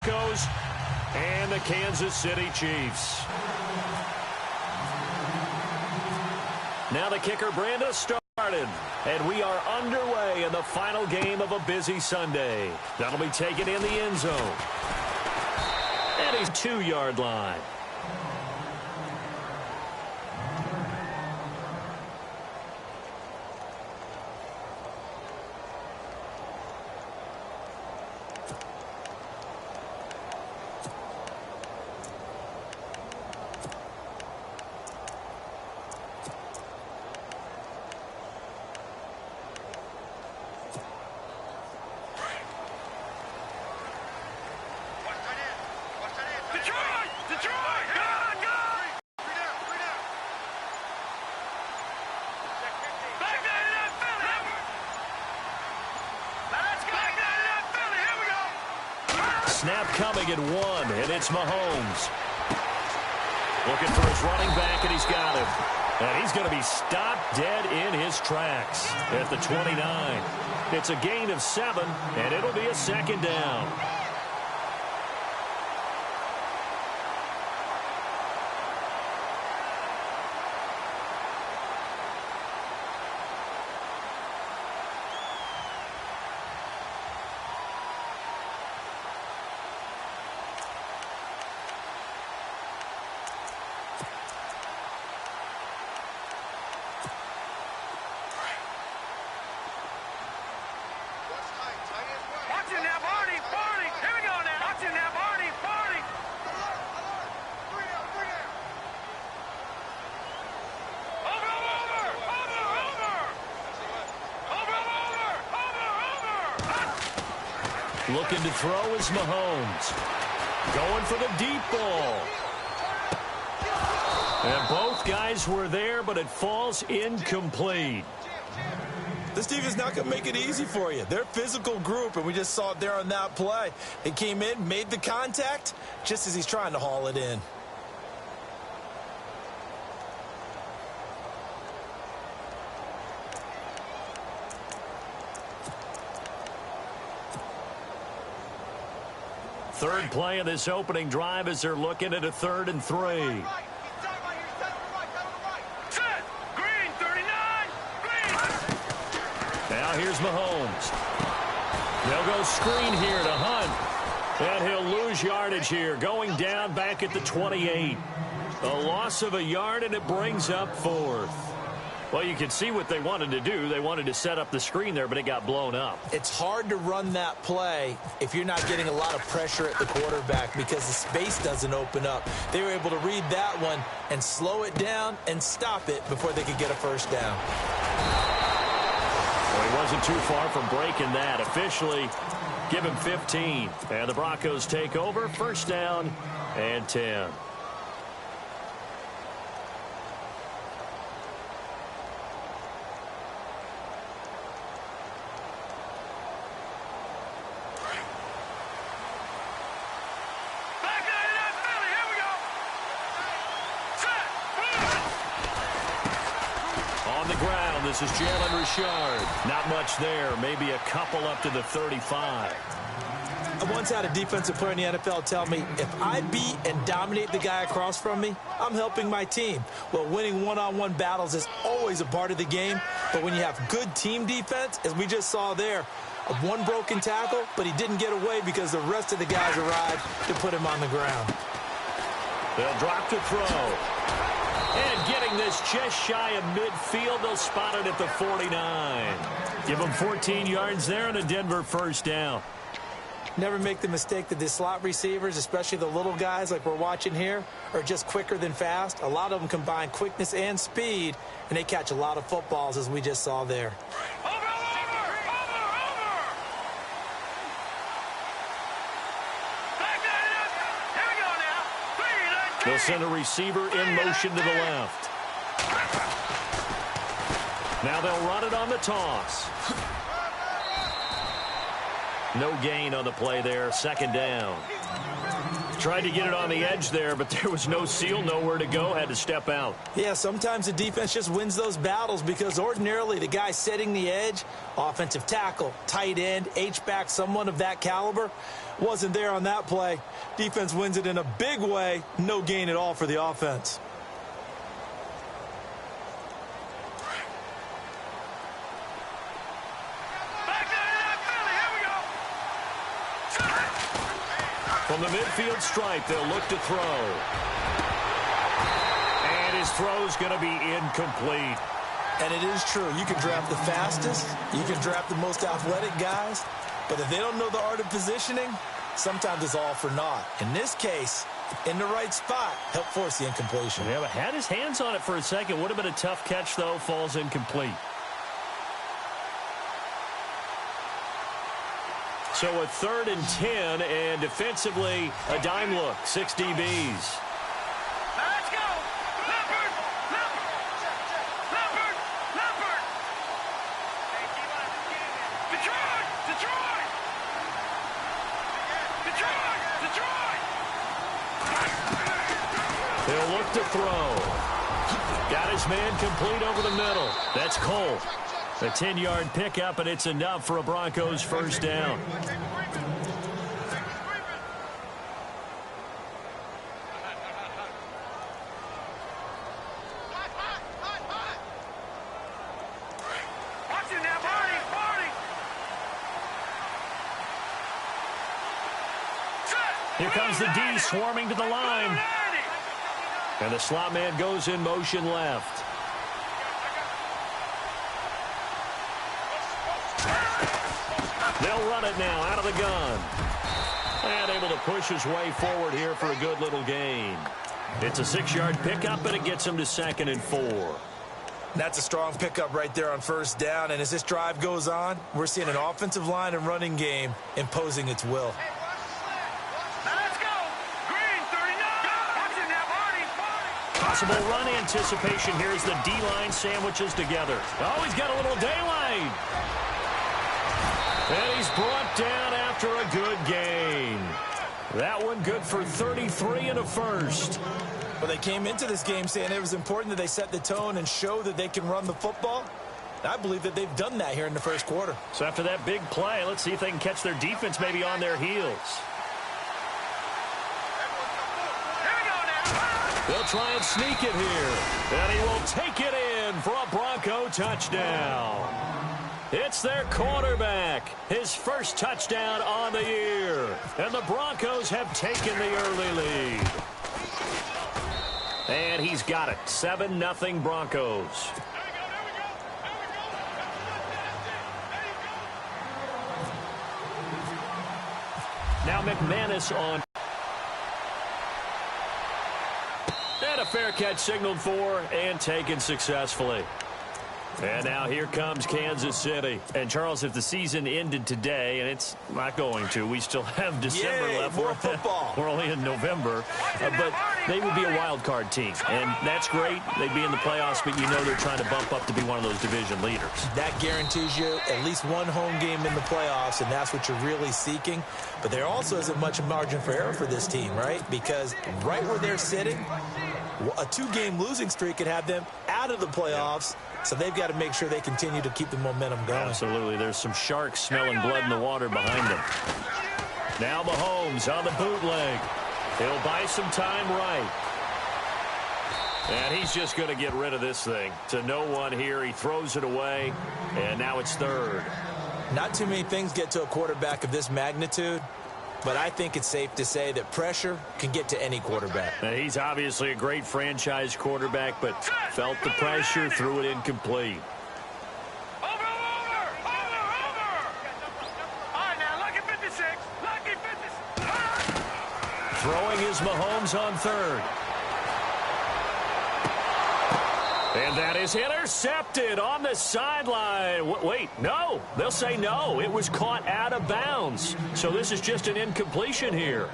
Broncos and the Kansas City Chiefs. Now the kicker, Branda, started. And we are underway in the final game of a busy Sunday. That'll be taken in the end zone. And he's 2-yard line. Snap coming at 1, and it's Mahomes. Looking for his running back, and he's got him. And he's going to be stopped dead in his tracks at the 29. It's a gain of 7, and it'll be a second down. Looking to throw is Mahomes. Going for the deep ball. And both guys were there, but it falls incomplete. This defense is not going to make it easy for you. They're a physical group, and we just saw it there on that play. They came in, made the contact, just as he's trying to haul it in. Third play of this opening drive as they're looking at a 3rd and 3. Green, 39. Green. Now here's Mahomes. They'll go screen here to Hunt. And he'll lose yardage here, going down back at the 28. A loss of a yard, and it brings up 4th. Well, you can see what they wanted to do. They wanted to set up the screen there, but it got blown up. It's hard to run that play if you're not getting a lot of pressure at the quarterback because the space doesn't open up. They were able to read that one and slow it down and stop it before they could get a first down. Well, he wasn't too far from breaking that. Officially, give him 15. And the Broncos take over. First down and 10. This is Jalen Richard. Not much there. Maybe a couple up to the 35. I once had a defensive player in the NFL tell me, if I beat and dominate the guy across from me, I'm helping my team. Well, winning one-on-one battles is always a part of the game. But when you have good team defense, as we just saw there, one broken tackle, but he didn't get away because the rest of the guys arrived to put him on the ground. They'll drop to throw. And getting this just shy of midfield, they'll spot it at the 49. Give them 14 yards there and a Denver first down. Never make the mistake that the slot receivers, especially the little guys like we're watching here, are just quicker than fast. A lot of them combine quickness and speed, and they catch a lot of footballs, as we just saw there. They'll send a receiver in motion to the left. Now they'll run it on the toss. No gain on the play there. Second down. Tried to get it on the edge there, but there was no seal, nowhere to go, had to step out. Yeah, sometimes the defense just wins those battles because ordinarily the guy setting the edge, offensive tackle, tight end, H-back, someone of that caliber, wasn't there on that play. Defense wins it in a big way. No gain at all for the offense. From the midfield stripe, they'll look to throw. And his throw's going to be incomplete. And it is true. You can draft the fastest. You can draft the most athletic guys. But if they don't know the art of positioning, sometimes it's all for naught. In this case, in the right spot, helped force the incompletion. Yeah, but had his hands on it for a second. Would have been a tough catch, though. Falls incomplete. So a 3rd and 10, and defensively, a dime look, 6 DBs. Let's go! Leopard! Leopard! Leopard! Detroit! Detroit! Detroit! Detroit! They'll look to throw. Got his man complete over the middle. That's Cole. A 10-yard pickup, and it's enough for a Broncos first down. Here comes the D swarming to the line. And the slot man goes in motion left. They'll run it now out of the gun. And able to push his way forward here for a good little gain. It's a 6-yard pickup, and it gets him to 2nd and 4. That's a strong pickup right there on first down. And as this drive goes on, we're seeing an offensive line and running game imposing its will. Let's go! Green 39! Possible run anticipation here as the D-line sandwiches together. Oh, he's got a little daylight. And he's brought down after a good gain. That one good for 33 and a first. Well, they came into this game saying it was important that they set the tone and show that they can run the football. I believe that they've done that here in the first quarter. So after that big play, let's see if they can catch their defense maybe on their heels. They'll try and sneak it here. And he will take it in for a Bronco touchdown. It's their quarterback. His first touchdown on the year. And the Broncos have taken the early lead. And he's got it. 7-0 Broncos. Now McManus on. And a fair catch signaled for and taken successfully. And now here comes Kansas City. And, Charles, if the season ended today, and it's not going to, we still have December left. More football. We're only in November. But they would be a wild card team. And that's great. They'd be in the playoffs, but you know they're trying to bump up to be one of those division leaders. That guarantees you at least one home game in the playoffs, and that's what you're really seeking. But there also isn't much margin for error for this team, right? Because right where they're sitting, a 2-game losing streak could have them out of the playoffs. So they've got to make sure they continue to keep the momentum going. Absolutely. There's some sharks smelling blood in the water behind them. Now Mahomes on the bootleg. He'll buy some time right. And he's just going to get rid of this thing. To no one here. He throws it away. And now it's 3rd. Not too many things get to a quarterback of this magnitude. But I think it's safe to say that pressure can get to any quarterback. And he's obviously a great franchise quarterback, but felt the pressure, threw it incomplete. Over! All right, now, lucky 56. Lucky 56. Throwing is Mahomes on 3rd. And that is intercepted on the sideline. Wait, no. They'll say no. It was caught out of bounds. So this is just an incompletion here.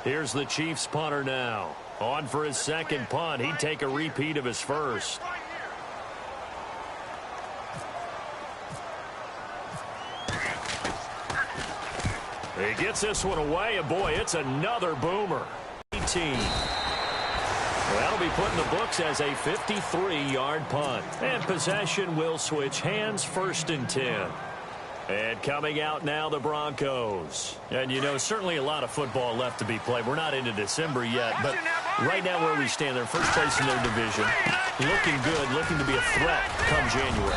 Here's the Chiefs punter now. On for his 2nd punt. He'd take a repeat of his first. He gets this one away, and boy, it's another boomer. 18. That'll be put in the books as a 53-yard punt. And possession will switch hands, 1st and 10. And coming out now, the Broncos. And, you know, certainly a lot of football left to be played. We're not into December yet, but right now where we stand, they're first place in their division. Looking good, looking to be a threat come January.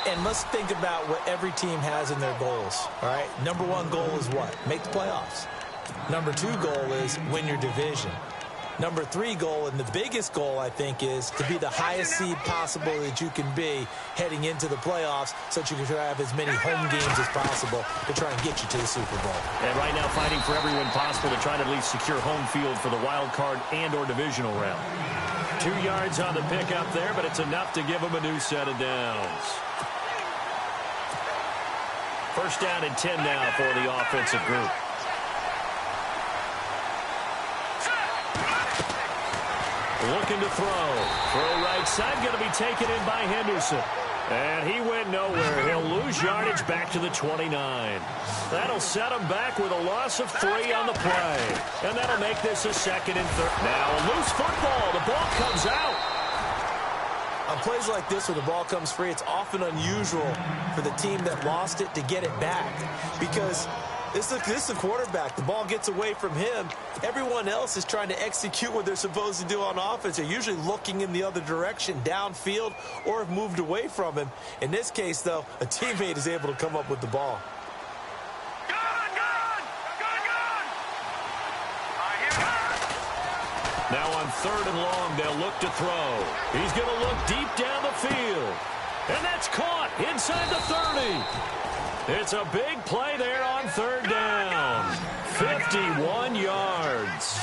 And let's think about what every team has in their goals, all right? Number 1 goal is what? Make the playoffs. Number 2 goal is win your division. Number 3 goal, and the biggest goal, I think, is to be the highest seed possible that you can be heading into the playoffs so that you can have as many home games as possible to try and get you to the Super Bowl. And right now fighting for every win possible to try to at least secure home field for the wild card and or divisional round. 2 yards on the pickup there, but it's enough to give them a new set of downs. First down and 10 now for the offensive group. Looking to throw. Throw right side, going to be taken in by Henderson. And he went nowhere. He'll lose yardage back to the 29. That'll set him back with a loss of 3 on the play. And that'll make this a 2nd and 3rd. Now a loose football. The ball comes out. On plays like this where the ball comes free, it's often unusual for the team that lost it to get it back. Because this is a quarterback. The ball gets away from him. Everyone else is trying to execute what they're supposed to do on offense. They're usually looking in the other direction, downfield, or have moved away from him. In this case, though, a teammate is able to come up with the ball. Now on 3rd and long, they'll look to throw. He's going to look deep down the field. And that's caught inside the 30. It's a big play there on 3rd down. 51 yards.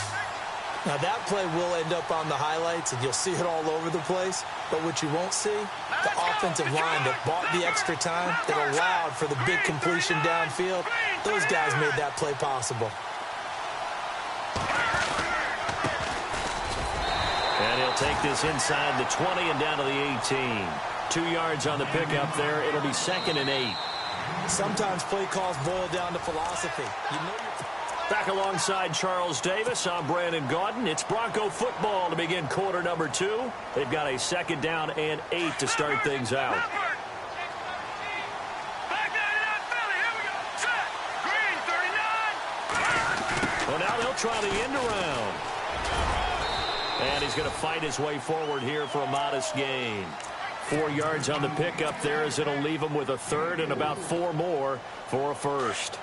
Now that play will end up on the highlights, and you'll see it all over the place. But what you won't see, the offensive line that bought the extra time, that allowed for the big completion downfield, those guys made that play possible. And he'll take this inside the 20 and down to the 18. 2 yards on the pickup there. It'll be 2nd and 8. Sometimes play calls boil down to philosophy. Back alongside Charles Davis, I'm Brandon Gaudin. It's Bronco football to begin quarter number 2. They've got a 2nd down and 8 to start things out. Well, now they'll try the end around. And he's going to fight his way forward here for a modest gain. 4 yards on the pickup there as it'll leave him with a 3rd and about 4 more for a 1st.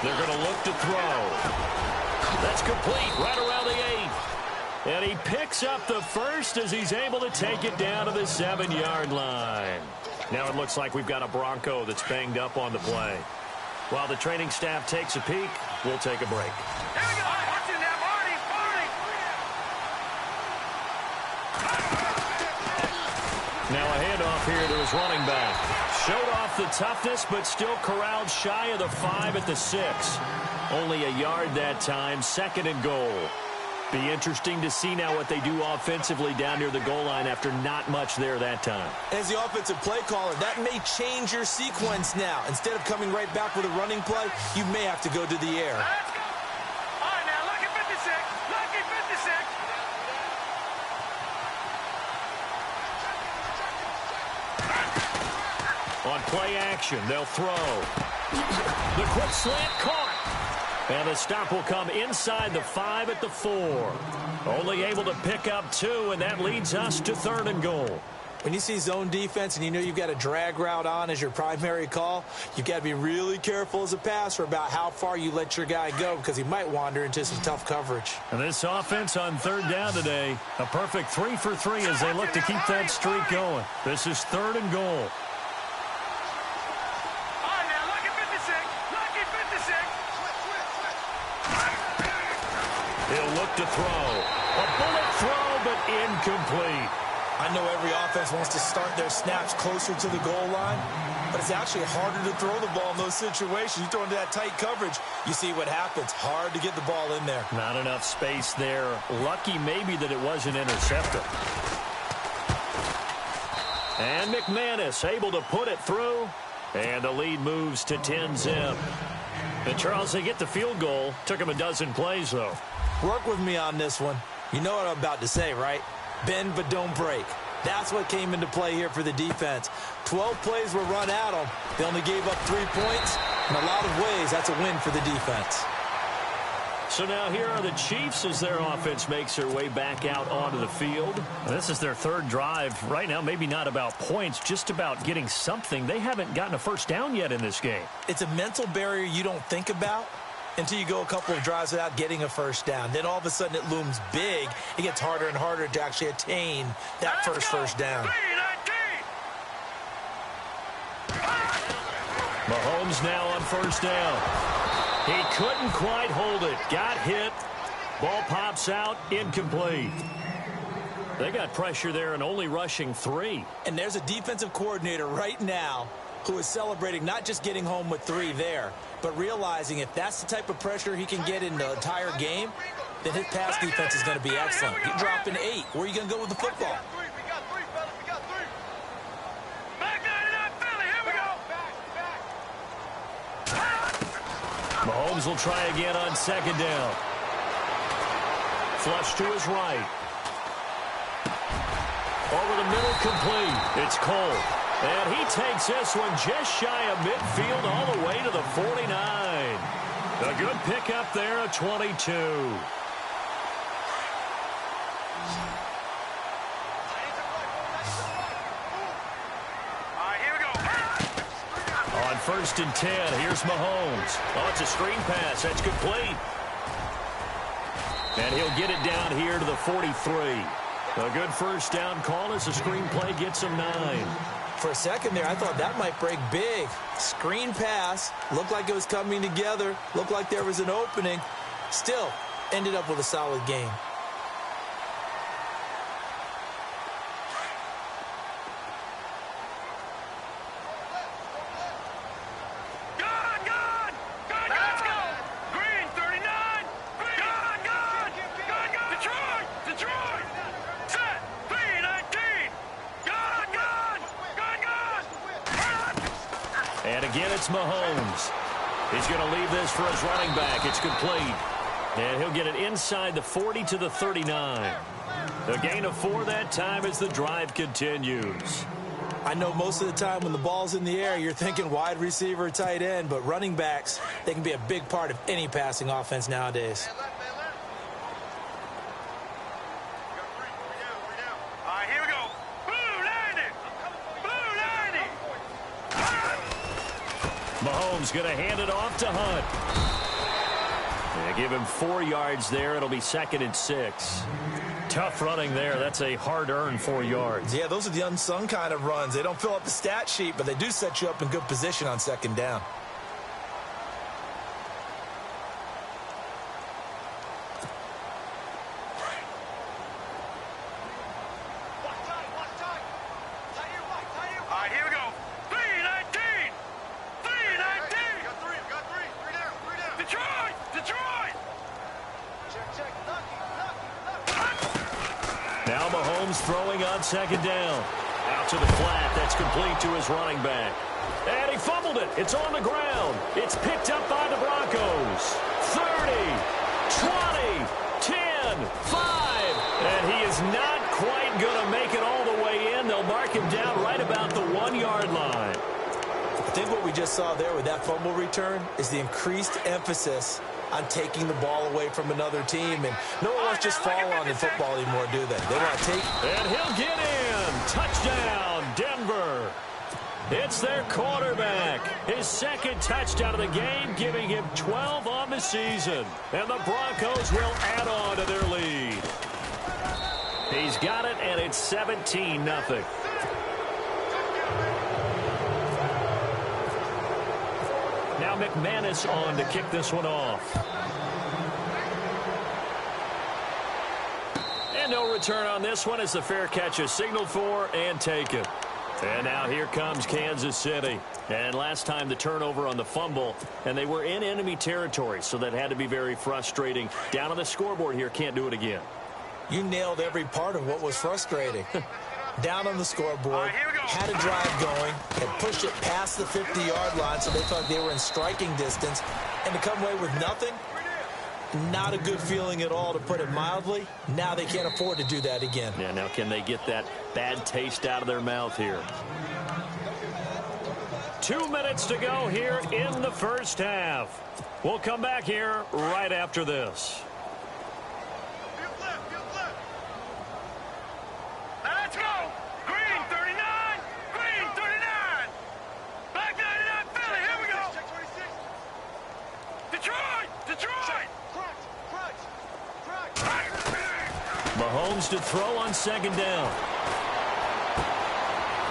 They're going to look to throw. That's complete right around the 8. And he picks up the 1st as he's able to take it down to the 7-yard line. Now it looks like we've got a Bronco that's banged up on the play. While the training staff takes a peek, we'll take a break. Now a handoff here to his running back. Showed off the toughness, but still corralled shy of the 5 at the 6. Only a yard that time, 2nd and goal. Be interesting to see now what they do offensively down near the goal line after not much there that time. As the offensive play caller, that may change your sequence now. Instead of coming right back with a running play, you may have to go to the air. All right, now, lucky 56. Lucky 56. On play action, they'll throw. The quick slant caught. And the stop will come inside the 5 at the 4. Only able to pick up 2, and that leads us to 3rd and goal. When you see zone defense and you know you've got a drag route on as your primary call, you've got to be really careful as a passer about how far you let your guy go because he might wander into some tough coverage. And this offense on 3rd down today, a perfect 3 for 3 as they look to keep that streak going. This is 3rd and goal. He'll look to throw. A bullet throw, but incomplete. I know every offense wants to start their snaps closer to the goal line, but it's actually harder to throw the ball in those situations. You throw into that tight coverage, you see what happens. Hard to get the ball in there. Not enough space there. Lucky maybe that it wasn't intercepted. And McManus able to put it through. And the lead moves to 10-zip. And Charles, they get the field goal. Took him a dozen plays, though. Work with me on this one. You know what I'm about to say, right? Bend but don't break. That's what came into play here for the defense. 12 plays were run at them. They only gave up 3 points. In a lot of ways, that's a win for the defense. So now here are the Chiefs as their offense makes their way back out onto the field. This is their third drive. Right now, maybe not about points, just about getting something. They haven't gotten a first down yet in this game. It's a mental barrier you don't think about until you go a couple of drives without getting a first down. Then all of a sudden it looms big. It gets harder and harder to actually attain that first down. Mahomes now on first down. He couldn't quite hold it. Got hit. Ball pops out. Incomplete. They got pressure there and only rushing 3. And there's a defensive coordinator right now who is celebrating not just getting home with 3 there, but realizing if that's the type of pressure he can get in the entire game, then his pass defense is going to be excellent. You're dropping 8. Where are you going to go with the football? Mahomes will try again on second down. Flush to his right. Over the middle, complete. It's Cole. And he takes this one just shy of midfield all the way to the 49. A good pickup there, a 22. On first and 10, here's Mahomes. Oh, it's a screen pass. That's complete. And he'll get it down here to the 43. A good first down call as the screen play gets him 9. For a second there, I thought that might break big. Screen pass. Looked like it was coming together. Looked like there was an opening. Still, ended up with a solid game. And again, it's Mahomes. He's going to leave this for his running back. It's complete. And he'll get it inside the 40 to the 39. A gain of 4 that time as the drive continues. I know most of the time when the ball's in the air, you're thinking wide receiver, tight end, but running backs, they can be a big part of any passing offense nowadays. Mahomes going to hand it off to Hunt. They give him 4 yards there. It'll be 2nd and 6. Tough running there. That's a hard-earned 4 yards. Yeah, those are the unsung kind of runs. They don't fill up the stat sheet, but they do set you up in good position on 2nd down. Now Mahomes throwing on 2nd down. Out to the flat. That's complete to his running back. And he fumbled it. It's on the ground. It's picked up by the Broncos. 30, 20, 10, 5. And he is not quite going to make it all the way in. They'll mark him down right about the 1-yard line. I think what we just saw there with that fumble return is the increased emphasis on taking the ball away from another team. And no one wants just fall on in football anymore, do they? They want to take. And he'll get in. Touchdown, Denver. It's their quarterback. His 2nd touchdown of the game, giving him 12 on the season. And the Broncos will add on to their lead. He's got it, and it's 17-0. Now McManus on to kick this one off. And And no return on this one as the fair catch is signaled for and taken. And now here comes Kansas City. And last time the turnover on the fumble, and they were in enemy territory, so that had to be very frustrating. Down on the scoreboard here, can't do it again. You nailed every part of what was frustrating. Down on the scoreboard, had a drive going, and pushed it past the 50-yard line so they thought they were in striking distance, and to come away with nothing, not a good feeling at all, to put it mildly. Now they can't afford to do that again. Yeah, now can they get that bad taste out of their mouth here? 2 minutes to go here in the first half. We'll come back here right after this. Let's go. Green 39. Green 39. Black 99 Philly. Here we go. Detroit. Detroit. Mahomes to throw on second down.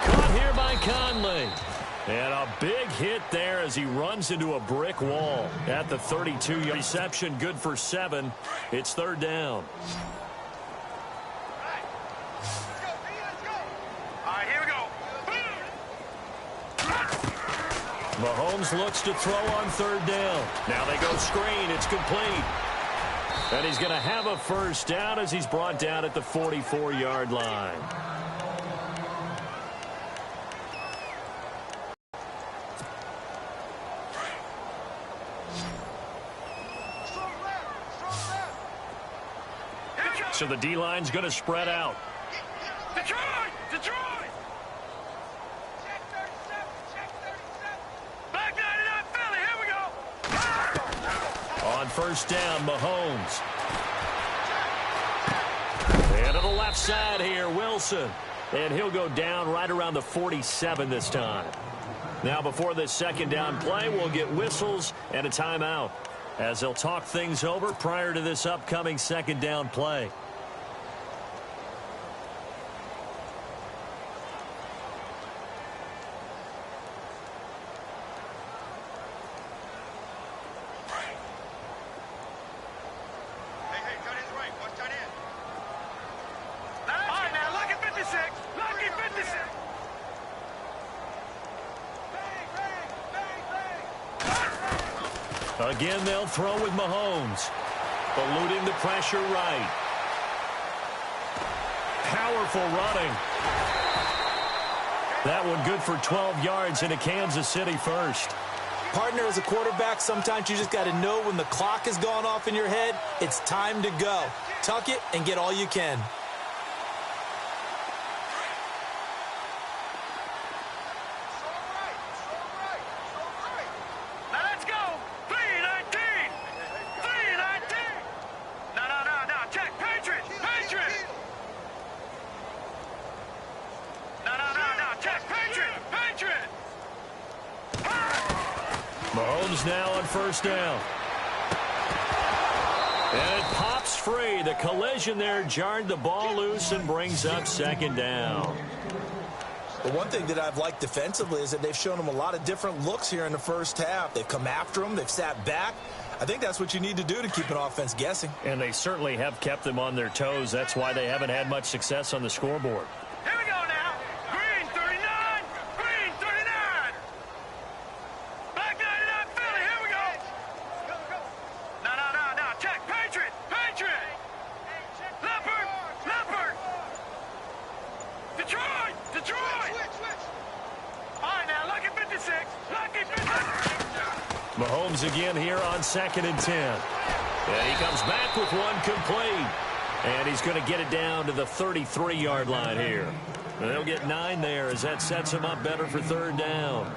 Caught here by Conley. And a big hit there as he runs into a brick wall at the 32-yard reception. Good for 7. It's third down. All right, here we go. Mahomes looks to throw on third down. Now they go screen. It's complete. And he's going to have a first down as he's brought down at the 44-yard line. So the D-line's going to spread out. Detroit. Detroit. Check 37. Black 99 Philly. Here we go. On first down, Mahomes. And to the left side here, Wilson. And he'll go down right around the 47 this time. Now before this second down play, we'll get whistles and a timeout as they'll talk things over prior to this upcoming second down play. Again, they'll throw with Mahomes. Eluding the pressure right. Powerful running. That one good for 12 yards into Kansas City first. Partner, as a quarterback, sometimes you just got to know when the clock has gone off in your head, it's time to go. Tuck it and get all you can. Mahomes now on first down. And it pops free. The collision there jarred the ball loose and brings up second down. The one thing that I've liked defensively is that they've shown them a lot of different looks here in the first half. They've come after them. They've sat back. I think that's what you need to do to keep an offense guessing. And they certainly have kept them on their toes. That's why they haven't had much success on the scoreboard. Here we go now. Green 39. Green 39. Black 99 Philly. Here we go. No. Check. Patriot. Leopard. Detroit. All right, now, lucky 56. Lucky 56. Mahomes again here on 2nd and 10. And he comes back with one complete. And he's going to get it down to the 33-yard line here. And they'll get 9 there as that sets him up better for third down.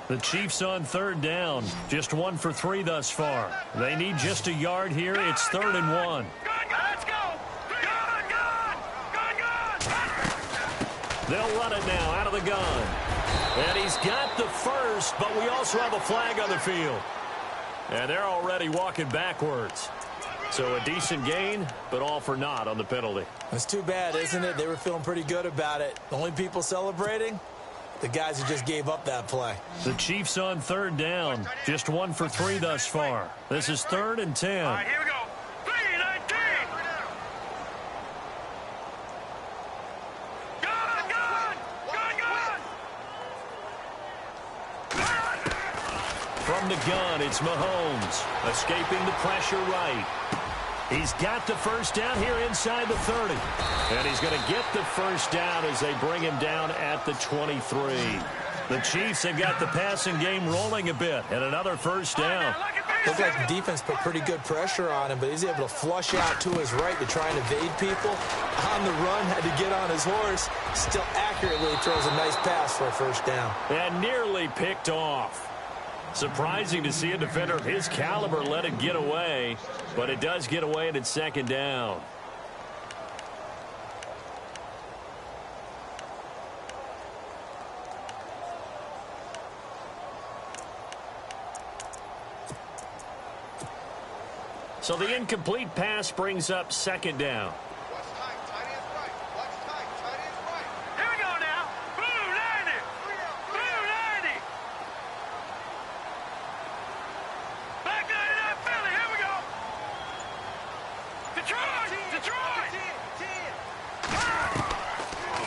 The Chiefs on third down. Just 1 for 3 thus far. They need just a yard here. It's 3rd and 1. Let's go. They'll run it now out of the gun. And he's got the first, but we also have a flag on the field. And they're already walking backwards. So a decent gain, but all for naught on the penalty. It's too bad, isn't it? They were feeling pretty good about it. The only people celebrating, the guys who just gave up that play. The Chiefs on third down. Just 1 for 3 thus far. This is 3rd and 10. All right, here we go. 3-19. From the gun, it's Mahomes. Escaping the pressure right. He's got the first down here inside the 30. And he's going to get the first down as they bring him down at the 23. The Chiefs have got the passing game rolling a bit. And another first down. Looked like the defense put pretty good pressure on him, but he's able to flush out to his right to try and evade people. On the run, had to get on his horse. Still accurately throws a nice pass for a first down. And nearly picked off. Surprising to see a defender of his caliber let it get away, but it does get away and it's 2nd down. So the incomplete pass brings up 2nd down.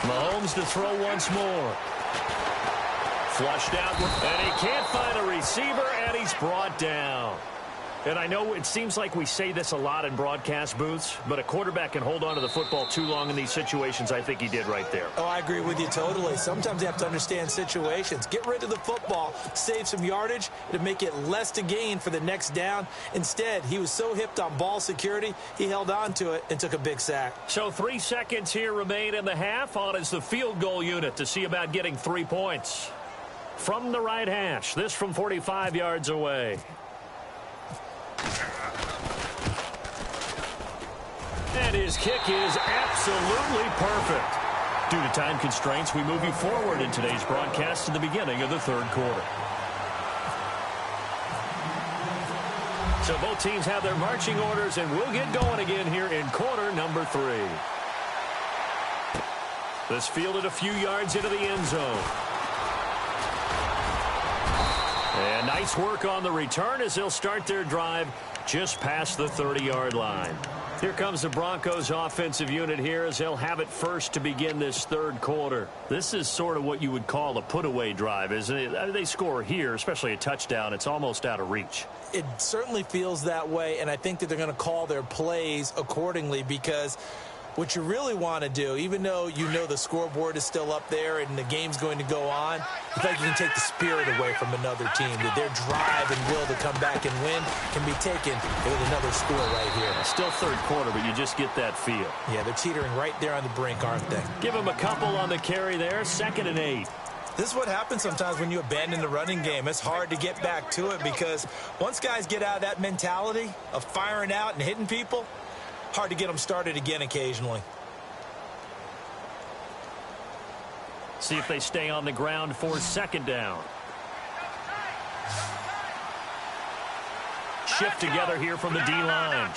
Mahomes to throw once more. Flushed out, and he can't find a receiver, and he's brought down. And I know it seems like we say this a lot in broadcast booths, but a quarterback can hold on to the football too long in these situations. I think he did right there. Oh, I agree with you totally. Sometimes you have to understand situations. Get rid of the football, save some yardage to make it less to gain for the next down. Instead, he was so hipped on ball security, he held on to it and took a big sack. So 3 seconds here remain in the half. On is the field goal unit to see about getting 3 points. From the right hash, this from 45 yards away. And his kick is absolutely perfect. Due to time constraints, we move you forward in today's broadcast to the beginning of the 3rd quarter. So both teams have their marching orders, and we'll get going again here in quarter number 3. This fielded a few yards into the end zone. And nice work on the return as they'll start their drive just past the 30-yard line. Here comes the Broncos offensive unit here as they'll have it first to begin this 3rd quarter. This is sort of what you would call a put-away drive, isn't it? They score here, especially a touchdown. It's almost out of reach. It certainly feels that way, and I think that they're going to call their plays accordingly because what you really want to do, even though you know the scoreboard is still up there and the game's going to go on, you think you can take the spirit away from another team. That their drive and will to come back and win can be taken with another score right here. Still 3rd quarter, but you just get that feel. Yeah, they're teetering right there on the brink, aren't they? Give them a couple on the carry there. 2nd and 8. This is what happens sometimes when you abandon the running game. It's hard to get back to it because once guys get out of that mentality of firing out and hitting people, hard to get them started again occasionally. See if they stay on the ground for 2nd down. Shift together here from the D-line.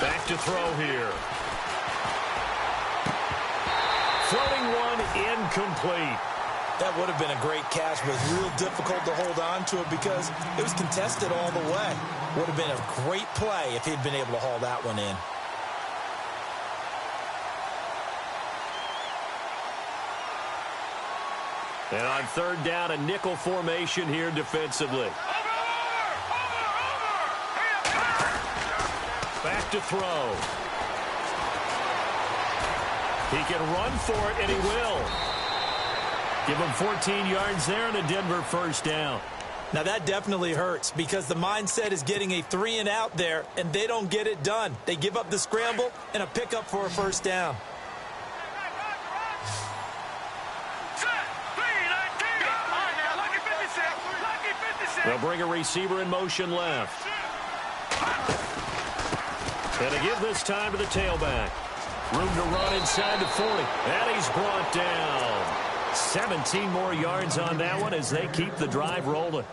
Back to throw here. Floating one, incomplete. That would have been a great catch, but it's real difficult to hold on to it because it was contested all the way. Would have been a great play if he'd been able to haul that one in. And on 3rd down, a nickel formation here defensively. Back to throw. He can run for it, and he will. Give him 14 yards there and a Denver first down. Now that definitely hurts because the mindset is getting a 3-and-out there, and they don't get it done. They give up the scramble and a pickup for a first down. They'll bring a receiver in motion left. And they give this time to the tailback. Room to run inside the 40. And he's brought down. 17 more yards on that one as they keep the drive rolling.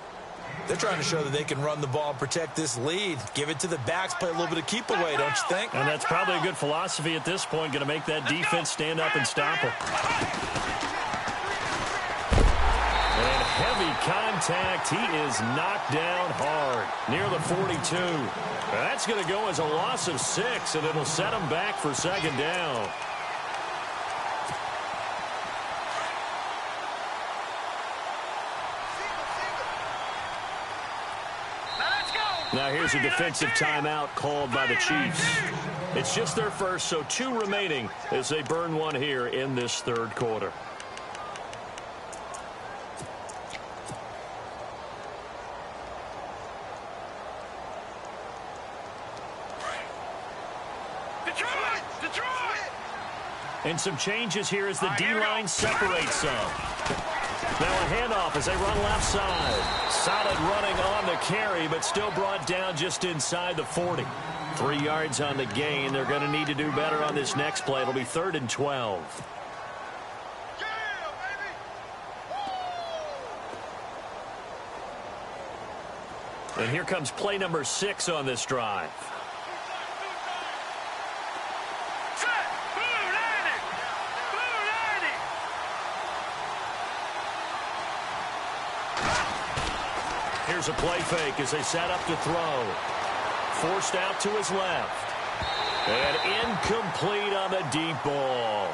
They're trying to show that they can run the ball and protect this lead. Give it to the backs, play a little bit of keep away, don't you think? And that's probably a good philosophy at this point, going to make that defense stand up and stop them. And heavy contact. He is knocked down hard near the 42. That's going to go as a loss of 6, and it'll set him back for second down. Now here's a defensive timeout called by the Chiefs. It's just their first, so 2 remaining as they burn one here in this third quarter. Detroit! And some changes here as the D-line separates some. Now a handoff as they run left side. Solid running on the carry, but still brought down just inside the 40. 3 yards on the gain. They're going to need to do better on this next play. It'll be 3rd and 12. And here comes play number 6 on this drive. Here's a play fake as they set up to throw. Forced out to his left. And incomplete on the deep ball.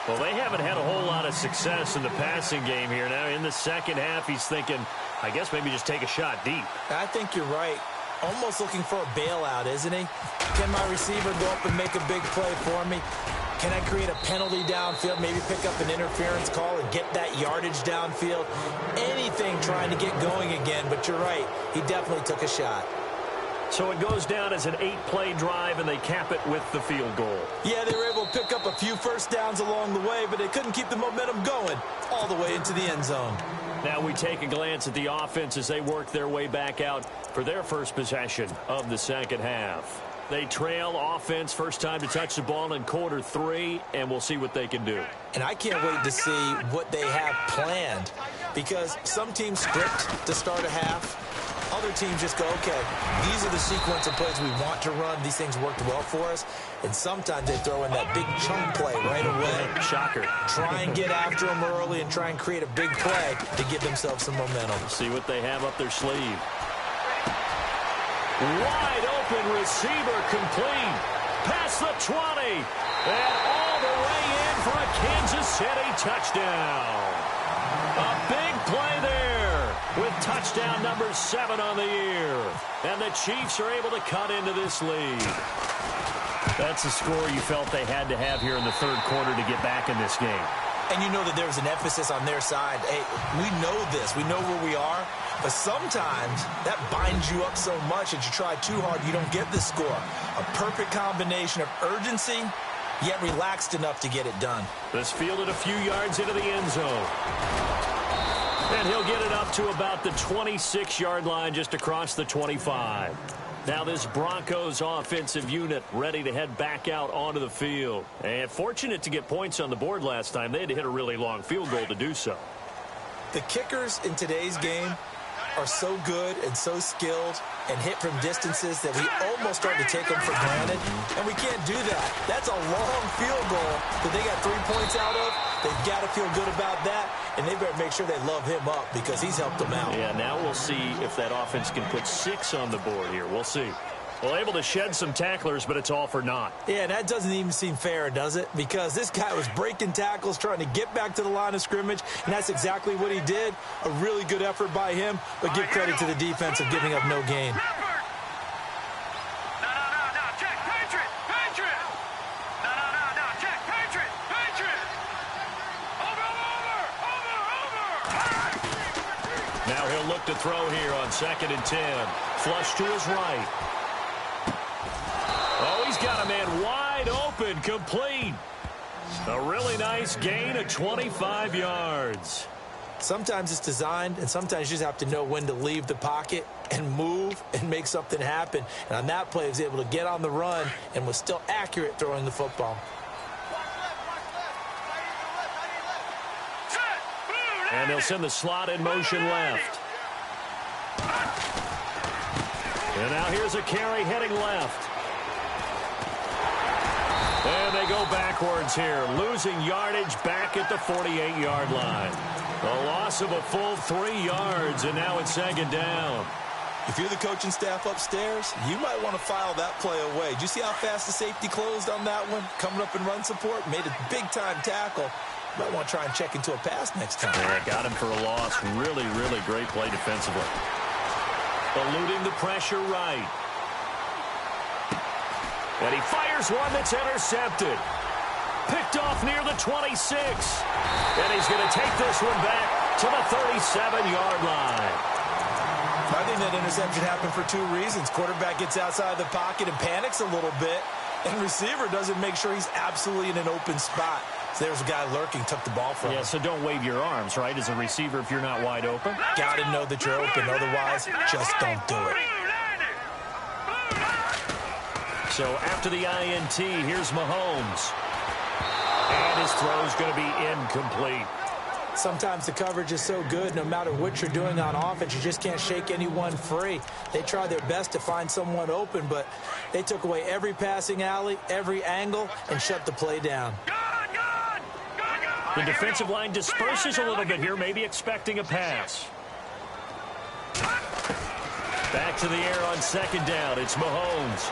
Well, they haven't had a whole lot of success in the passing game here. Now, in the second half, he's thinking, I guess maybe just take a shot deep. I think you're right. Almost looking for a bailout, isn't he? Can my receiver go up and make a big play for me? Can I create a penalty downfield, maybe pick up an interference call and get that yardage downfield? Anything trying to get going again, but you're right. He definitely took a shot. So it goes down as an 8-play drive, and they cap it with the field goal. Yeah, they were able to pick up a few first downs along the way, but they couldn't keep the momentum going all the way into the end zone. Now we take a glance at the offense as they work their way back out for their first possession of the second half. They trail offense, first time to touch the ball in quarter 3, and we'll see what they can do. And I can't wait to see what they have planned, because some teams script to start a half. Other teams just go, okay, these are the sequence of plays we want to run. These things worked well for us. And sometimes they throw in that big chunk play right away. Shocker. Try and get after them early and try and create a big play to give themselves some momentum. See what they have up their sleeve. Wide open receiver complete. Past the 20. And all the way in for a Kansas City touchdown. A big play there with touchdown number 7 on the year. And the Chiefs are able to cut into this lead. That's the score you felt they had to have here in the third quarter to get back in this game. And you know that there's an emphasis on their side. Hey, we know this. We know where we are. But sometimes that binds you up so much that you try too hard, you don't get the score. A perfect combination of urgency, yet relaxed enough to get it done. This fielded a few yards into the end zone. And he'll get it up to about the 26-yard line, just across the 25. Now this Broncos offensive unit ready to head back out onto the field. And fortunate to get points on the board last time. They had to hit a really long field goal to do so. The kickers in today's game are so good and so skilled and hit from distances that we almost start to take them for granted. And we can't do that. That's a long field goal that they got 3 points out of. They've got to feel good about that, and they better make sure they love him up because he's helped them out. Yeah, now we'll see if that offense can put 6 on the board here. We'll see. Well, able to shed some tacklers, but it's all for naught. Yeah, that doesn't even seem fair, does it? Because this guy was breaking tackles, trying to get back to the line of scrimmage, and that's exactly what he did. A really good effort by him, but give credit to the defense of giving up no gain. Now he'll look to throw here on 2nd and 10. Flush to his right. Oh, he's got a man wide open, complete. A really nice gain of 25 yards. Sometimes it's designed, and sometimes you just have to know when to leave the pocket and move and make something happen. And on that play, he was able to get on the run and was still accurate throwing the football. And they'll send the slot in motion left. And now here's a carry heading left. And they go backwards here, losing yardage back at the 48-yard line. A loss of a full 3 yards, and now it's second down. If you're the coaching staff upstairs, you might want to file that play away. Did you see how fast the safety closed on that one? Coming up in run support, made a big-time tackle. You might want to try and check into a pass next time. Yeah, got him for a loss. Really, really great play defensively. Eluding the pressure right. And he fires one that's intercepted. Picked off near the 26. And he's going to take this one back to the 37-yard line. I think that interception happened for 2 reasons. Quarterback gets outside the pocket and panics a little bit, and receiver doesn't make sure he's absolutely in an open spot. So there's a guy lurking, took the ball from him. Yeah, so don't wave your arms, right, as a receiver if you're not wide open. Got to know that you're open. Otherwise, just don't do it. So after the INT, here's Mahomes. And his throw's going to be incomplete. Sometimes the coverage is so good, no matter what you're doing on offense, you just can't shake anyone free. They try their best to find someone open, but they took away every passing alley, every angle, and shut the play down. The defensive line disperses a little bit here, maybe expecting a pass. Back to the air on second down. It's Mahomes.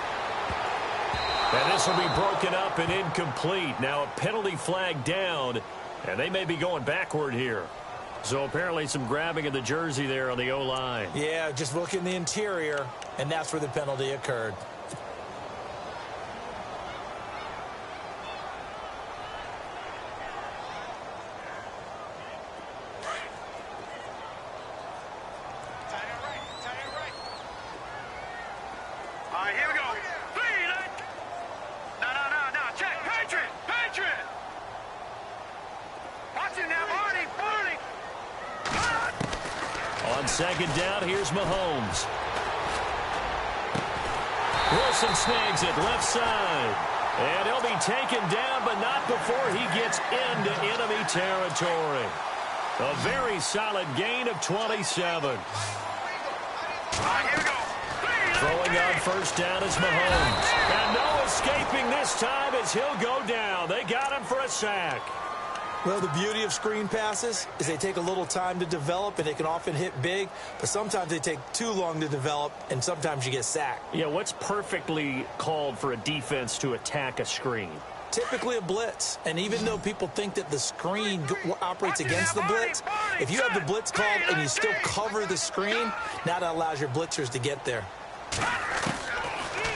And this will be broken up and incomplete. Now a penalty flag down. And they may be going backward here. So apparently some grabbing of the jersey there on the O-line. Yeah, just look in the interior, and that's where the penalty occurred. All right, here we go. No. Check. Patriot. Watch it now, Barney. On second down, here's Mahomes. Wilson snags it left side. And he'll be taken down, but not before he gets into enemy territory. A very solid gain of 27. All right, here we go. Throwing on first down is Mahomes. And no escaping this time as he'll go down. They got him for a sack. Well, the beauty of screen passes is they take a little time to develop, and they can often hit big, but sometimes they take too long to develop, and sometimes you get sacked. Yeah, what's perfectly called for a defense to attack a screen? Typically a blitz, and even though people think that the screen operates against the blitz, if you have the blitz called and you still cover the screen, now that allows your blitzers to get there.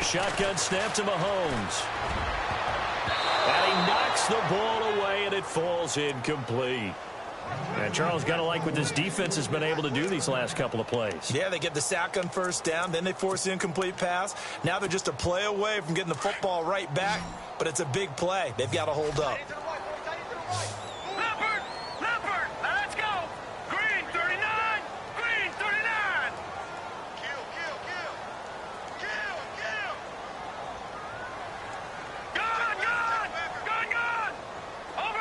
Shotgun snap to Mahomes. And he knocks the ball away, and it falls incomplete. And Charles, got to like what this defense has been able to do these last couple of plays. Yeah, they get the sack on first down, then they force the incomplete pass. Now they're just a play away from getting the football right back, but it's a big play. They've got to hold up. Leopard, now let's go. Green 39. Kill. Gun. Over.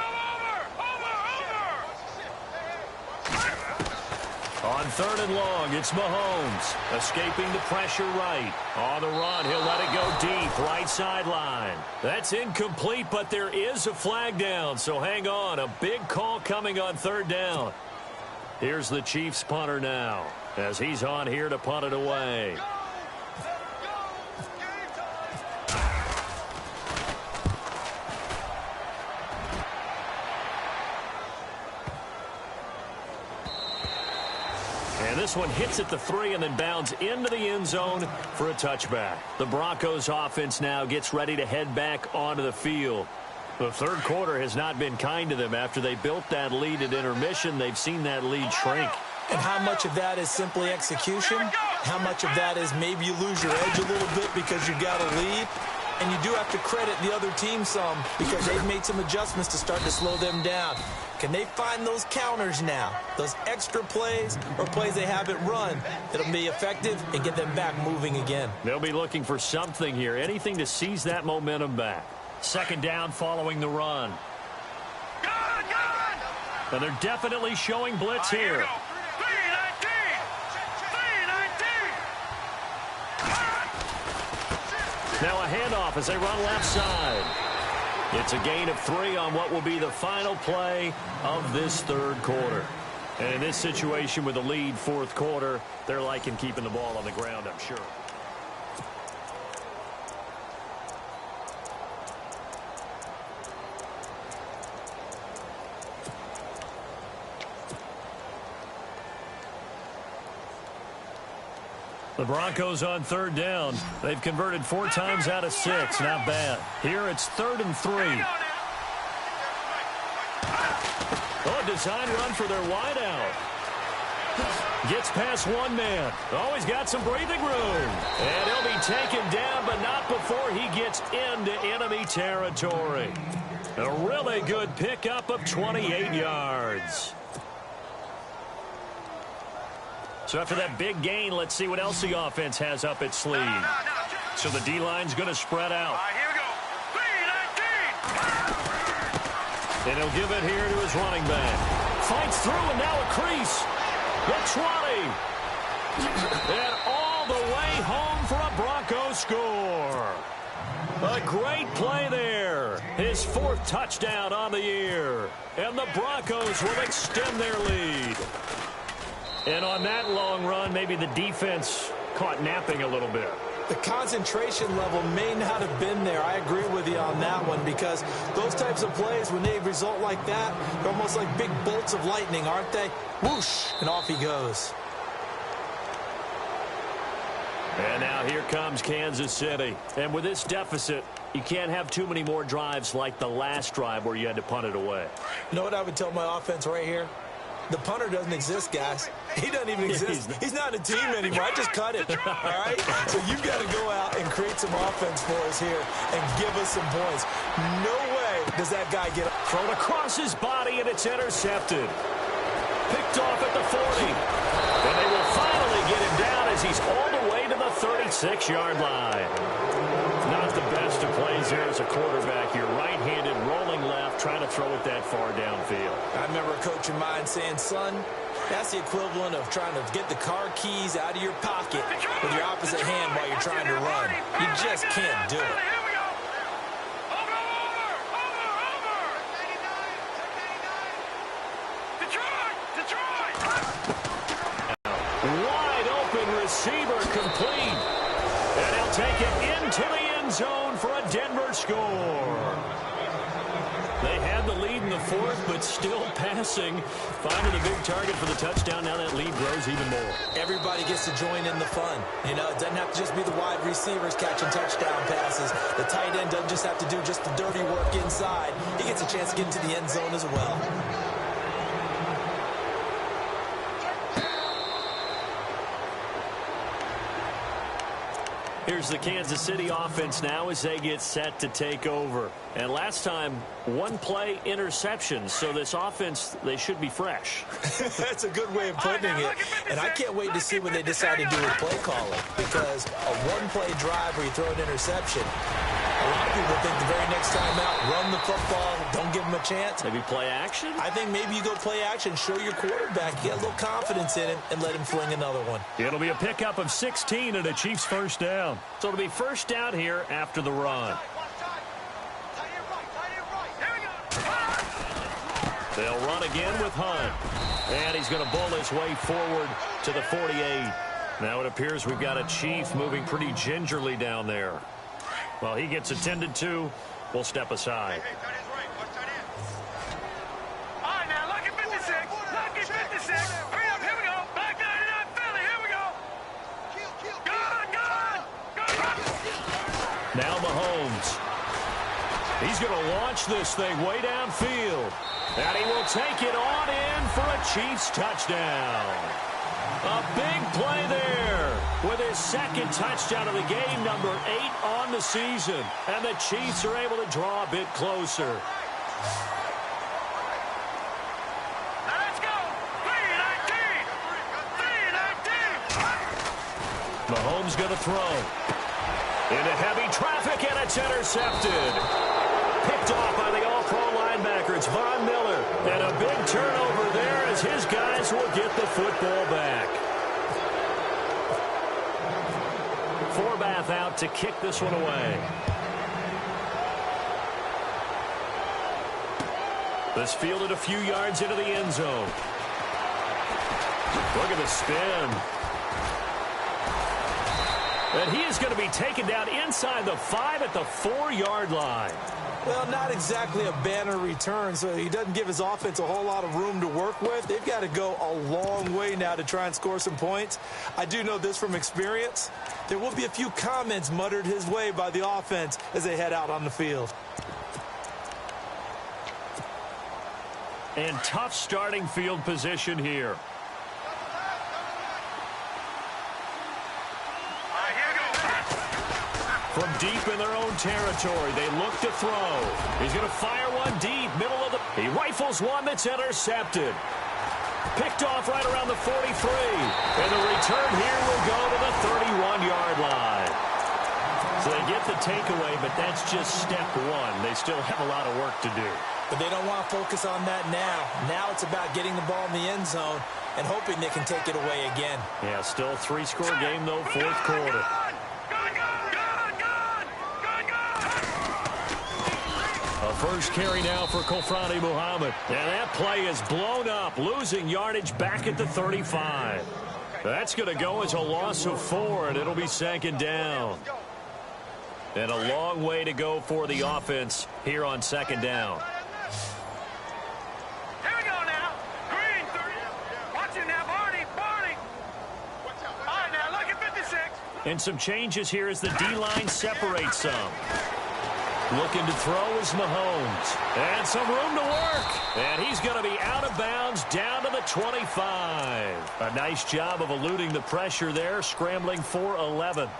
On third and long, it's Mahomes. Escaping the pressure right. On the run, he'll let it go deep, right sideline. That's incomplete, but there is a flag down, so hang on. A big call coming on third down. Here's the Chiefs punter now, as he's on here to punt it away. And this one hits at the 3 and then bounds into the end zone for a touchback. The Broncos offense now gets ready to head back onto the field. The third quarter has not been kind to them. After they built that lead at intermission, they've seen that lead shrink. And how much of that is simply execution? How much of that is maybe you lose your edge a little bit because you've got a lead? And you do have to credit the other team some because they've made some adjustments to start to slow them down. Can they find those counters now, those extra plays or plays they haven't run that'll be effective and get them back moving again? They'll be looking for something here, anything to seize that momentum back. Second down following the run. And they're definitely showing blitz here. Now a handoff as they run left side. It's a gain of 3 on what will be the final play of this third quarter. And in this situation with the lead fourth quarter, they're liking keeping the ball on the ground, I'm sure. The Broncos on third down. They've converted 4 times out of 6. Not bad. Here it's 3rd and 3. Oh, a design run for their wideout. Gets past one man. Oh, he's got some breathing room. And he'll be taken down, but not before he gets into enemy territory. A really good pickup of 28 yards. So after that big gain, let's see what else the offense has up its sleeve. So the D-line's going to spread out. Here we go. 3-19. And he'll give it here to his running back. Fights through, and now a crease. The 20. And all the way home for a Bronco score. A great play there. His 4th touchdown on the year. And the Broncos will extend their lead. And on that long run, maybe the defense caught napping a little bit. The concentration level may not have been there. I agree with you on that one, because those types of plays, when they result like that, they're almost like big bolts of lightning, aren't they? Whoosh, and off he goes. And now here comes Kansas City. And with this deficit, you can't have too many more drives like the last drive where you had to punt it away. You know what I would tell my offense right here? The punter doesn't exist, guys. He doesn't even exist. He's not a team anymore. I just cut it, all right? So you've got to go out and create some offense for us here and give us some points. No way does that guy get up. Thrown across his body, and it's intercepted. Picked off at the 40. And they will finally get him down as he's all the way to the 36-yard line. Not the best of plays here as a quarterback. You're right-handed, rolling left, trying to throw it that far downfield. I remember a coach of mine saying, son, that's the equivalent of trying to get the car keys out of your pocket with your opposite hand while you're trying to run. You just can't do it. Here we go. Over. Detroit. Wide open receiver complete. And he'll take it into the end zone for a Denver score. They had the lead in the 4th, but still passing. Finding the big target for the touchdown. Now that lead grows even more. Everybody gets to join in the fun. You know, it doesn't have to just be the wide receivers catching touchdown passes. The tight end doesn't just have to do just the dirty work inside. He gets a chance to get into the end zone as well. Here's the Kansas City offense now as they get set to take over. And last time, 1-play interception. So this offense, they should be fresh. That's a good way of putting it. And I can't wait to see what they decide to do with play calling. Because a 1-play drive where you throw an interception, a lot of people think the very next time out, run the football, don't give them a chance. Maybe play action? I think maybe you go play action, show your quarterback, get a little confidence in him, and let him fling another one. It'll be a pickup of 16 and a Chiefs first down. So it'll be first down here after the run. They'll run again with Hunt. And he's going to bull his way forward to the 48. Now it appears we've got a Chief moving pretty gingerly down there. Well, he gets attended to. We'll step aside. All right, now, lucky 56. Lucky 56. Hurry up, here we go. Back 99 Philly, here we go. Good. Now Mahomes. He's going to launch this thing way downfield. And he will take it on in for a Chiefs touchdown. A big play there with his 2nd touchdown of the game, number 8 on the season. And the Chiefs are able to draw a bit closer. Now let's go. 3-19. Mahomes going to throw. Into heavy traffic, and it's intercepted. Picked off by the all-pro linebacker. It's Von Miller. And a big turnover there as his guys will get the football back. 4 battles. path out to kick this one away. This fielded a few yards into the end zone. Look at the spin. And he is going to be taken down inside the 5 at the 4-yard line. Well, not exactly a banner return, so he doesn't give his offense a whole lot of room to work with. They've got to go a long way now to try and score some points. I do know this from experience. There will be a few comments muttered his way by the offense as they head out on the field. And tough starting field position here. From deep in their own territory, they look to throw. He's going to fire one deep, middle of the... He rifles one that's intercepted. Picked off right around the 43. And the return here will go to the 31-yard line. So they get the takeaway, but that's just step one. They still have a lot of work to do. But they don't want to focus on that now. Now it's about getting the ball in the end zone and hoping they can take it away again. Yeah, still a 3-score game, though, fourth quarter. A first carry now for Kofrani Muhammad. And that play is blown up, losing yardage back at the 35. That's going to go as a loss of 4, and it'll be second down. And a long way to go for the offense here on second down. Here we go now. Green. Watch it now, Barney. All right, now, look at 56. And some changes here as the D-line separates some. Looking to throw is Mahomes. And some room to work. And he's going to be out of bounds down to the 25. A nice job of eluding the pressure there, scrambling for 11.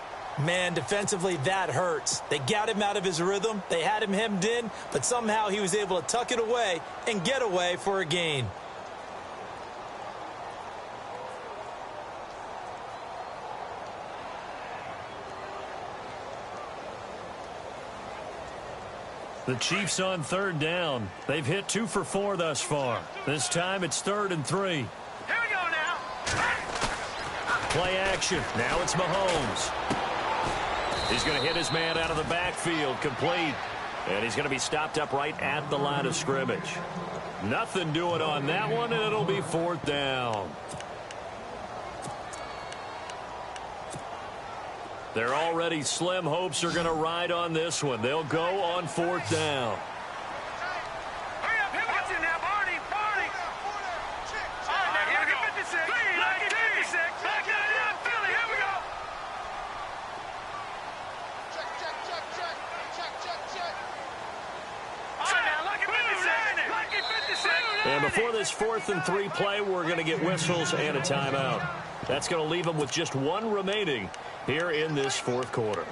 Man, defensively, that hurts. They got him out of his rhythm. They had him hemmed in, but somehow he was able to tuck it away and get away for a gain. The Chiefs on third down. They've hit 2 for 4 thus far. This time it's 3rd and 3. Here we go now. Play action. Now it's Mahomes. He's going to hit his man out of the backfield, complete. And he's going to be stopped up right at the line of scrimmage. Nothing doing on that one, and it'll be 4th down. Their already slim hopes are going to ride on this one. They'll go on 4th down. Hurry up, here we go. Now, Barney. All right, now, look at 56. Look at 56. Back down, Philly. Here we go. All right, now, look at 56. Look at 56. And before this 4th and 3 play, we're going to get whistles and a timeout. That's going to leave them with just 1 remaining here in this 4th quarter.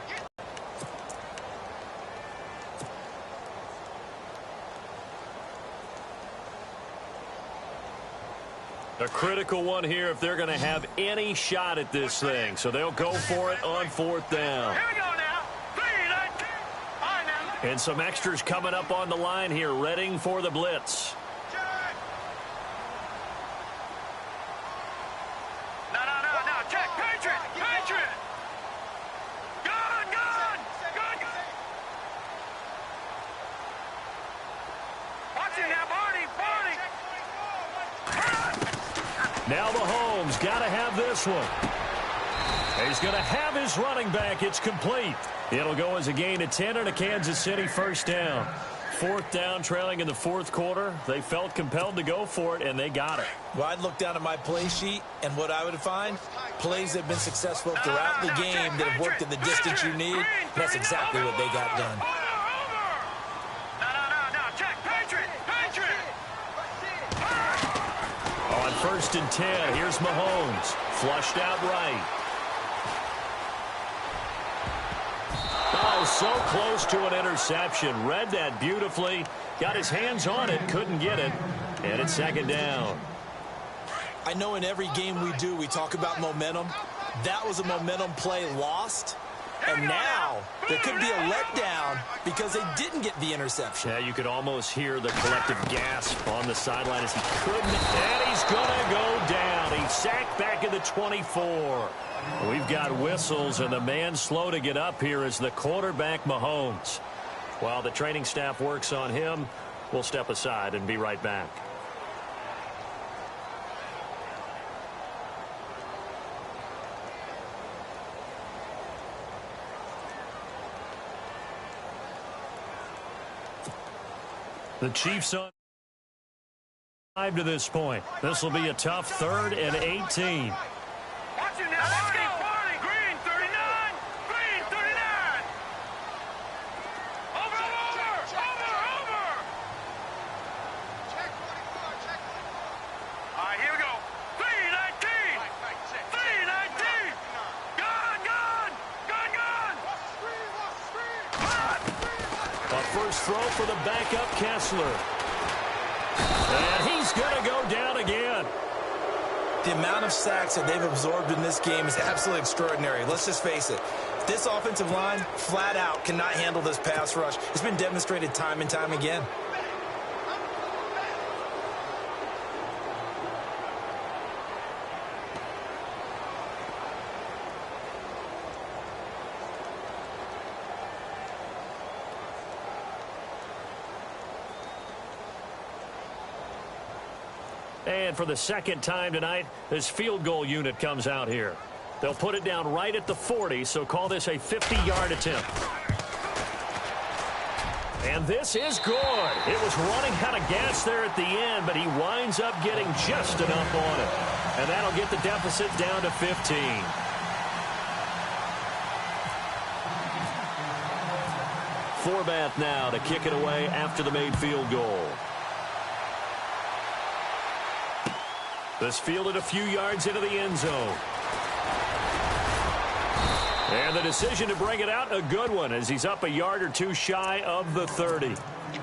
A critical one here if they're going to have any shot at this thing. So they'll go for it on 4th down. Here we go now. 3, 9, 2. All right, now. And some extras coming up on the line here, readying for the blitz. No. Check. Patriot. Good. Watch it now, Barney. Now Mahomes got to have this one. He's going to have his running back. It's complete. It'll go as a gain of 10 and a Kansas City first down. 4th down, trailing in the 4th quarter. They felt compelled to go for it, and they got it. Well, I'd look down at my play sheet, and what I would find, plays that have been successful throughout the game that have worked in the distance you need. That's exactly what they got done. No. Check. Patriot. On 1st and 10, here's Mahomes. Flushed out right. Oh, so close to an interception. Read that beautifully. Got his hands on it. Couldn't get it. And it's 2nd down. I know in every game we do, we talk about momentum. That was a momentum play lost. And now there could be a letdown because they didn't get the interception. Yeah, you could almost hear the collective gasp on the sideline as he couldn't. And he's going to go down. He's sacked back at the 24. We've got whistles, and the man slow to get up here is the quarterback, Mahomes. While the training staff works on him, we'll step aside and be right back. The Chiefs on 5 to this point. This will be a tough 3rd and 18. Watch it now. Let's go. Green 39. Green 39. Over. Check 44. Check 44. All right, here we go. 319. 319. Gun. A first throw for the backup Kessler. And he's going to go down again. The amount of sacks that they've absorbed in this game is absolutely extraordinary. Let's just face it. This offensive line, flat out, cannot handle this pass rush. It's been demonstrated time and time again. And for the second time tonight, this field goal unit comes out here. They'll put it down right at the 40, so call this a 50-yard attempt. And this is good. It was running out of gas there at the end, but he winds up getting just enough on it. And that'll get the deficit down to 15. Forbath now to kick it away after the made field goal. This fielded a few yards into the end zone. And the decision to bring it out, a good one, as he's up a yard or two shy of the 30.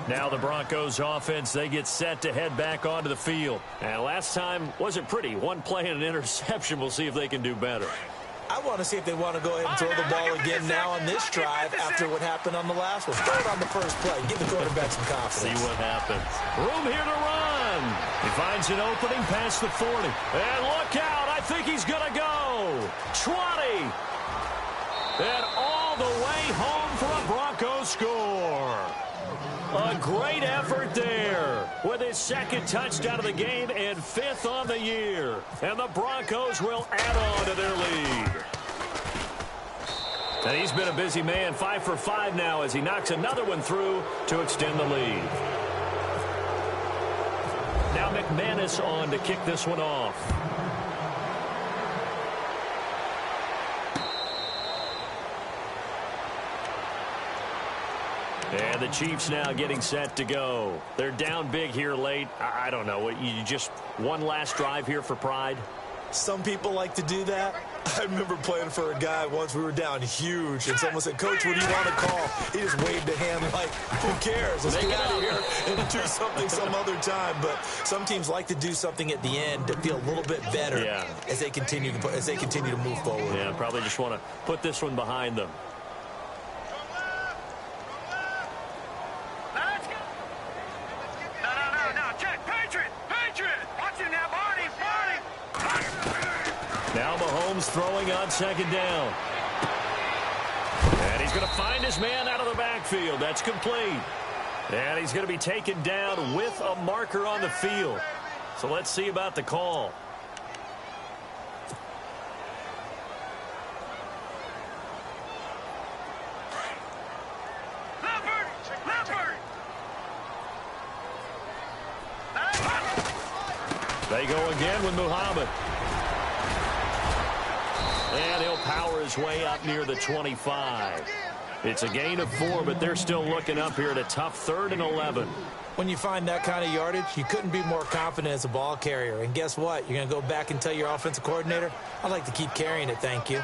Now the Broncos offense, they get set to head back onto the field. And last time wasn't pretty. One play and an interception. We'll see if they can do better. I want to see if they want to go ahead and throw the ball again now on this drive after what happened on the last one. Throw it on the first play. Give the quarterback some confidence. See what happens. Room here to run. He finds an opening past the 40. And look out. I think he's going to go. 20. And all the way home for a Broncos score. A great effort there with his second touchdown of the game and 5th on the year. And the Broncos will add on to their lead. And he's been a busy man, 5 for 5 now as he knocks another one through to extend the lead. Now McManus on to kick this one off. And the Chiefs now getting set to go. They're down big here late. I don't know. You just one last drive here for pride? Some people like to do that. I remember playing for a guy once. We were down huge, and someone said, "Coach, what do you want to call?" He just waved a hand like, who cares? Let's get out of here and do something some other time. But some teams like to do something at the end to feel a little bit better as they continue to move forward. Yeah, probably just want to put this one behind them. Now Mahomes throwing on second down. And he's going to find his man out of the backfield. That's complete. And he's going to be taken down with a marker on the field. So let's see about the call. They go again with Muhammad. And he'll power his way up near the 25. It's a gain of 4, but they're still looking up here at a tough 3rd and 11. When you find that kind of yardage, you couldn't be more confident as a ball carrier. And guess what? You're going to go back and tell your offensive coordinator, I'd like to keep carrying it, thank you.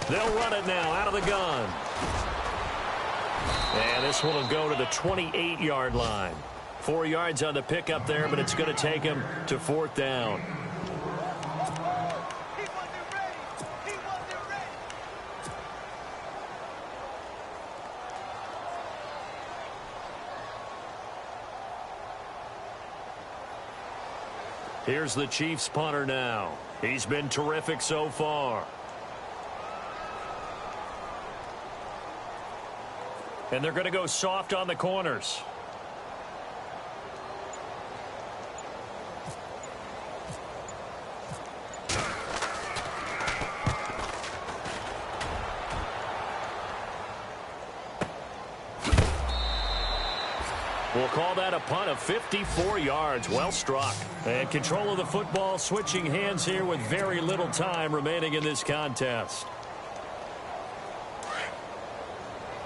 They'll run it now out of the gun. And this one will go to the 28-yard line. 4 yards on the pickup there, but it's going to take him to 4th down. Here's the Chiefs punter now. He's been terrific so far. And they're going to go soft on the corners. We'll call that a punt of 54 yards. Well struck. And control of the football, switching hands here with very little time remaining in this contest.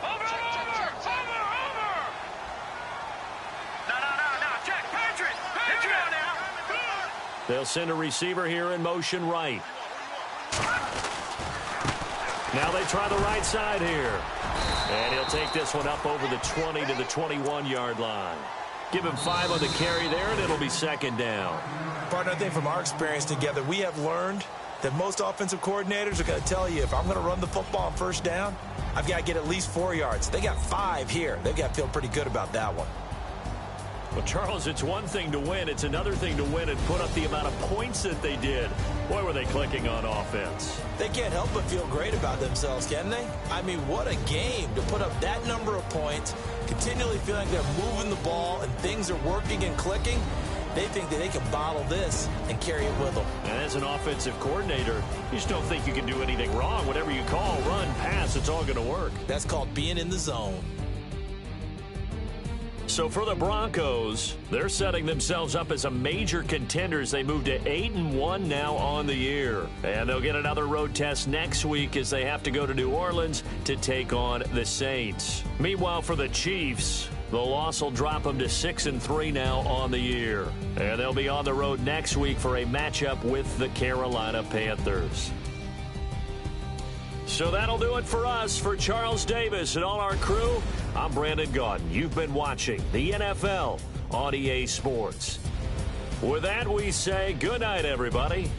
Over! No, check. Patriot! Now. They'll send a receiver here in motion right. Now they try the right side here. And he'll take this one up over the 20 to the 21-yard line. Give him 5 on the carry there, and it'll be second down. Partner, I think from our experience together, we have learned that most offensive coordinators are going to tell you, if I'm going to run the football on first down, I've got to get at least 4 yards. They got 5 here. They've got to feel pretty good about that one. Well, Charles, it's one thing to win. It's another thing to win and put up the amount of points that they did. Boy, were they clicking on offense. They can't help but feel great about themselves, can they? I mean, what a game to put up that number of points, continually feeling like they're moving the ball and things are working and clicking. They think that they can bottle this and carry it with them. And as an offensive coordinator, you just don't think you can do anything wrong. Whatever you call, run, pass, it's all going to work. That's called being in the zone. So for the Broncos, they're setting themselves up as a major contender as they move to 8-1 now on the year. And they'll get another road test next week as they have to go to New Orleans to take on the Saints. Meanwhile, for the Chiefs, the loss will drop them to 6-3 now on the year. And they'll be on the road next week for a matchup with the Carolina Panthers. So that'll do it for us. For Charles Davis and all our crew, I'm Brandon Gaudin. You've been watching the NFL on EA Sports. With that, we say good night, everybody.